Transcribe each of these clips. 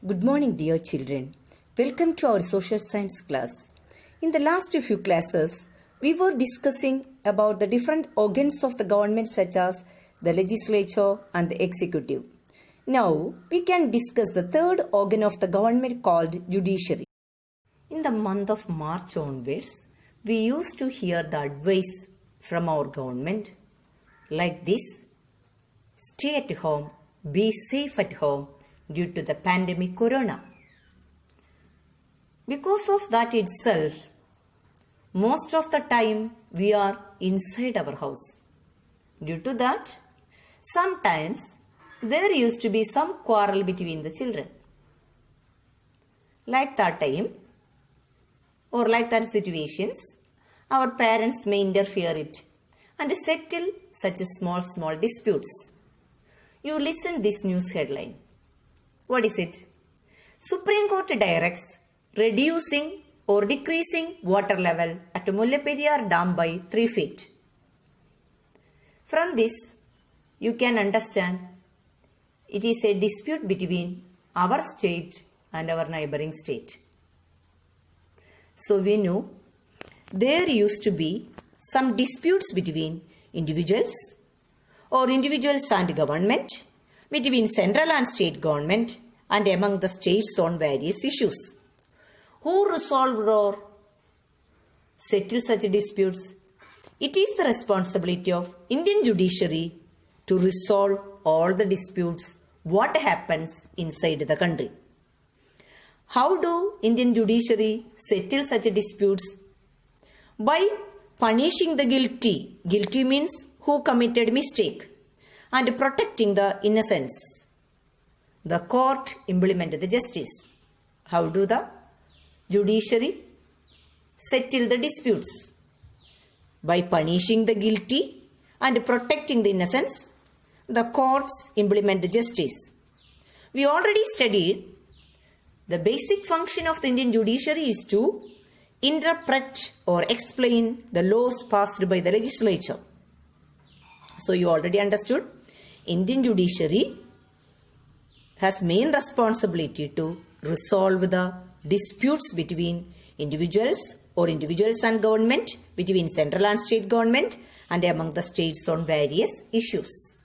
Good morning, dear children. Welcome to our social science class. In the last few classes, we were discussing about the different organs of the government such as the legislature and the executive. Now, we can discuss the third organ of the government called judiciary. In the month of March onwards, we used to hear the advice from our government like this: stay at home, be safe at home due to the pandemic corona. Because of that itself, most of the time we are inside our house. Due to that, sometimes there used to be some quarrel between the children. Like that time or like that situations, our parents may interfere it and settle such small disputes. You listen this news headline. What is it? Supreme Court directs reducing or decreasing water level at Mullaperiyar Dam by 3 feet. From this, you can understand it is a dispute between our state and our neighboring state. So we know there used to be some disputes between individuals or individuals and government, between central and state government, and among the states on various issues. Who resolved or settled such disputes? It is the responsibility of Indian judiciary to resolve all the disputes what happens inside the country. How do Indian judiciary settle such disputes? By punishing the guilty. Guilty means who committed mistake, and protecting the innocents. The court implemented the justice. How do the judiciary settle the disputes? By punishing the guilty and protecting the innocents, the courts implement the justice. We already studied the basic function of the Indian judiciary is to interpret or explain the laws passed by the legislature. So you already understood Indian judiciary has main responsibility to resolve the disputes between individuals or individuals and government, between central and state government, and among the states on various issues.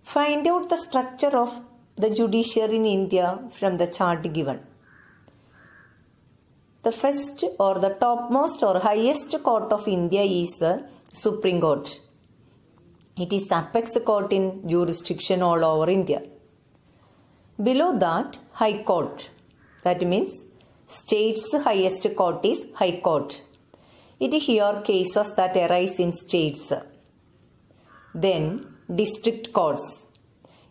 Find out the structure of the judiciary in India from the chart given. The first or the topmost or highest court of India is Supreme Court. It is the apex court in jurisdiction all over India. Below that, High Court. That means state's highest court is High Court. It hears cases that arise in states. Then district courts.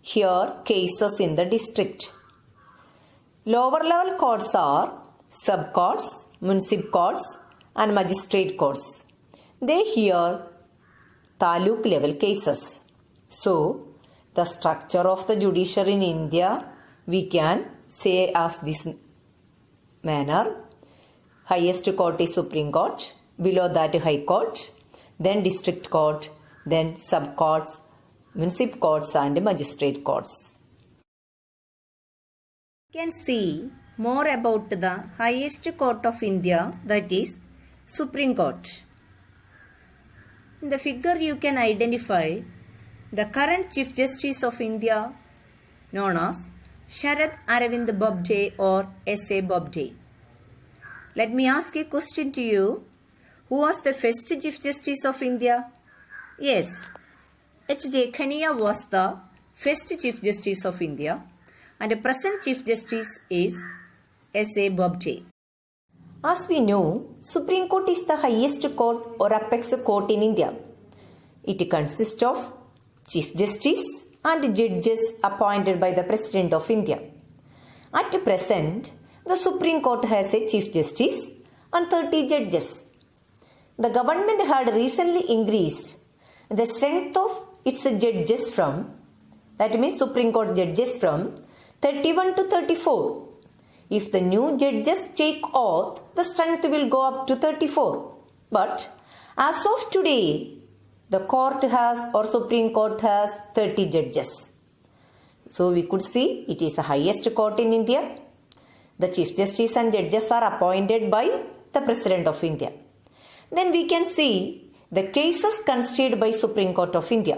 Here cases in the district. Lower level courts are sub courts, municipal courts, and magistrate courts. They hear taluk level cases. So, the structure of the judiciary in India we can say as this manner. Highest court is Supreme Court, below that High Court, then district court, then sub courts, municipal courts and magistrate courts. You can see more about the highest court of India, that is Supreme Court. In the figure you can identify the current Chief Justice of India known as Sharad Arvind Bobde or S.A. Bobde. Let me ask a question to you. Who was the first Chief Justice of India? Yes, H.J. Khania was the first Chief Justice of India, and the present Chief Justice is S.A. Bobde. As we know, Supreme Court is the highest court or apex court in India. It consists of Chief Justice and judges appointed by the President of India. At present, the Supreme Court has a Chief Justice and 30 judges. The government had recently increased the strength of its judges from, that means Supreme Court judges from 31 to 34. If the new judges take oath, the strength will go up to 34. But as of today, the court has or Supreme Court has 30 judges. So we could see it is the highest court in India. The Chief Justice and judges are appointed by the President of India. Then we can see the cases considered by Supreme Court of India.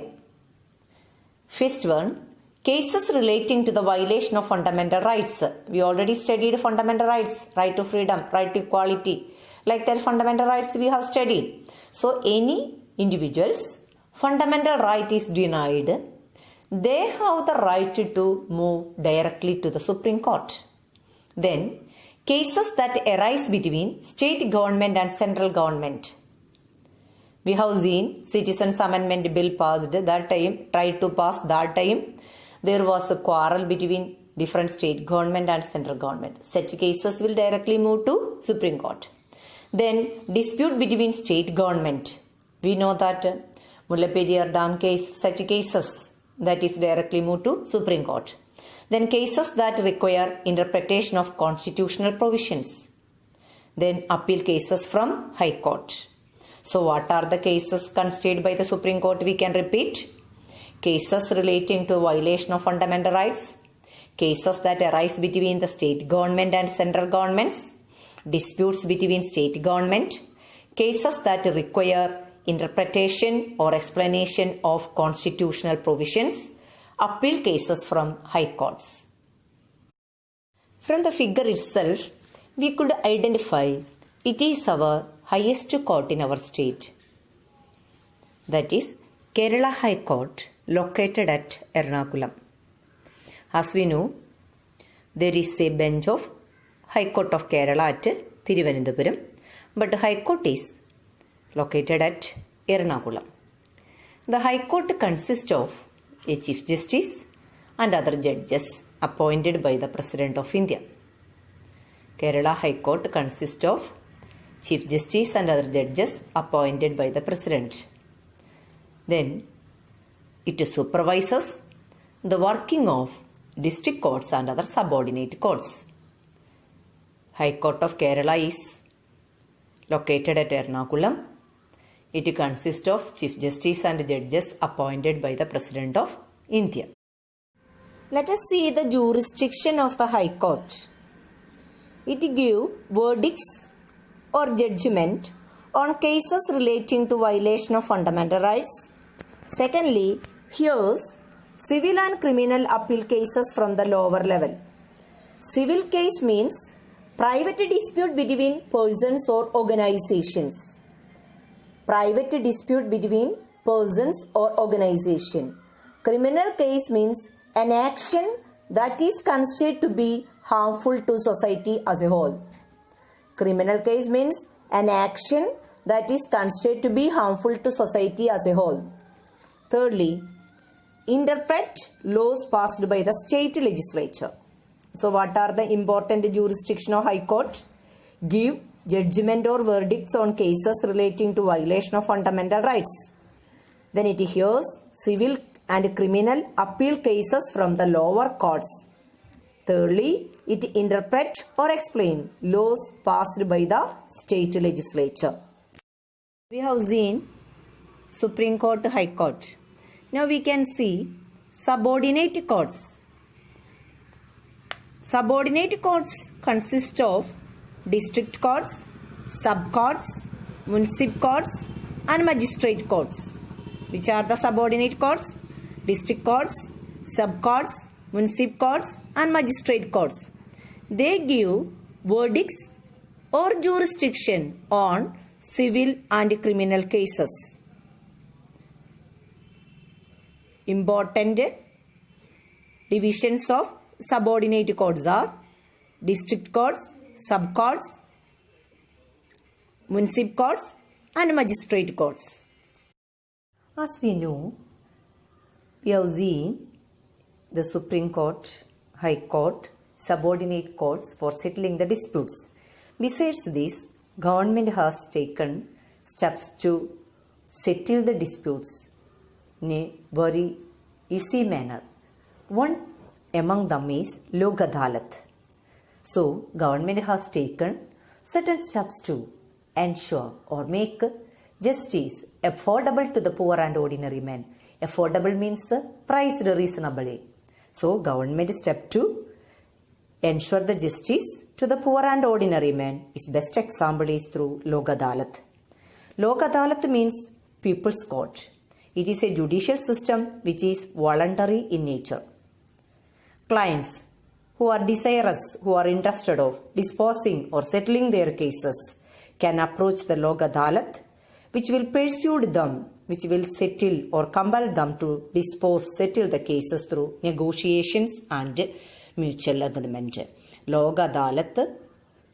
First one, cases relating to the violation of fundamental rights. We already studied fundamental rights, right to freedom, right to equality. Like that fundamental rights we have studied. So any individual's fundamental right is denied, they have the right to move directly to the Supreme Court. Then, cases that arise between state government and central government. We have seen Citizens Amendment Bill passed that time, tried to pass that time. There was a quarrel between different state government and central government. Such cases will directly move to Supreme Court. Then, dispute between state government. We know that Mullaperiyar Dam case, such cases that is directly moved to Supreme Court. Then cases that require interpretation of constitutional provisions. Then appeal cases from High Court. So what are the cases considered by the Supreme Court? We can repeat. Cases relating to violation of fundamental rights. Cases that arise between the state government and central governments. Disputes between state government. Cases that require interpretation or explanation of constitutional provisions. Appeal cases from high courts. From the figure itself, we could identify it is our highest court in our state. That is Kerala High Court located at Ernakulam. As we know, there is a bench of High Court of Kerala at Thiruvananthapuram, but High Court is located at Ernakulam. The High Court consists of a Chief Justice and other judges appointed by the President of India. Kerala High Court consists of Chief Justice and other judges appointed by the President. Then it supervises the working of district courts and other subordinate courts. High Court of Kerala is located at Ernakulam. It consists of Chief Justice and judges appointed by the President of India. Let us see the jurisdiction of the High Court. It gives verdicts or judgment on cases relating to violation of fundamental rights. Secondly, hears civil and criminal appeal cases from the lower level. Civil case means private dispute between persons or organizations. Private dispute between persons or organization. Criminal case means an action that is considered to be harmful to society as a whole. Criminal case means an action that is considered to be harmful to society as a whole. Thirdly, interpret laws passed by the state legislature. So what are the important jurisdiction of High Court? Give judgment or verdicts on cases relating to violation of fundamental rights. Then it hears civil and criminal appeal cases from the lower courts. Thirdly, it interpret or explain laws passed by the state legislature. We have seen Supreme Court, High Court. Now we can see subordinate courts. Subordinate courts consist of district courts, sub-courts, municipal courts and magistrate courts. Which are the subordinate courts? District courts, sub-courts, municipal courts and magistrate courts. They give verdicts or jurisdiction on civil and criminal cases. Important divisions of subordinate courts are district courts, sub-courts, municipal courts and magistrate courts. As we know, we have seen the Supreme Court, High Court, subordinate courts for settling the disputes. Besides this, government has taken steps to settle the disputes in a very easy manner. One among them is Lok Adalat. So, government has taken certain steps to ensure or make justice affordable to the poor and ordinary man. Affordable means priced reasonably. So, government step to ensure the justice to the poor and ordinary man. Its best example is through Lok Adalat. Lok Adalat means people's court. It is a judicial system which is voluntary in nature. Clients who are desirous, who are interested of disposing or settling their cases can approach the Lok Adalat, which will pursue them, which will settle or compel them to settle the cases through negotiations and mutual agreement. Lok Adalat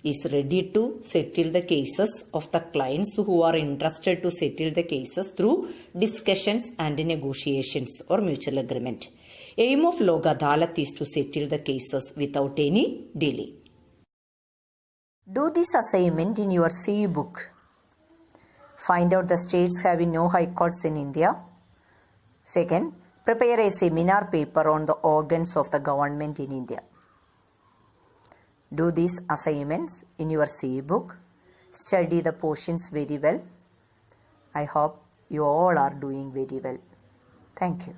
is ready to settle the cases of the clients who are interested to settle the cases through discussions and negotiations or mutual agreement. Aim of Lok Adalat is to settle the cases without any delay. Do this assignment in your CE book. Find out the states having no high courts in India. Second, prepare a seminar paper on the organs of the government in India. Do these assignments in your CE book. Study the portions very well. I hope you all are doing very well. Thank you.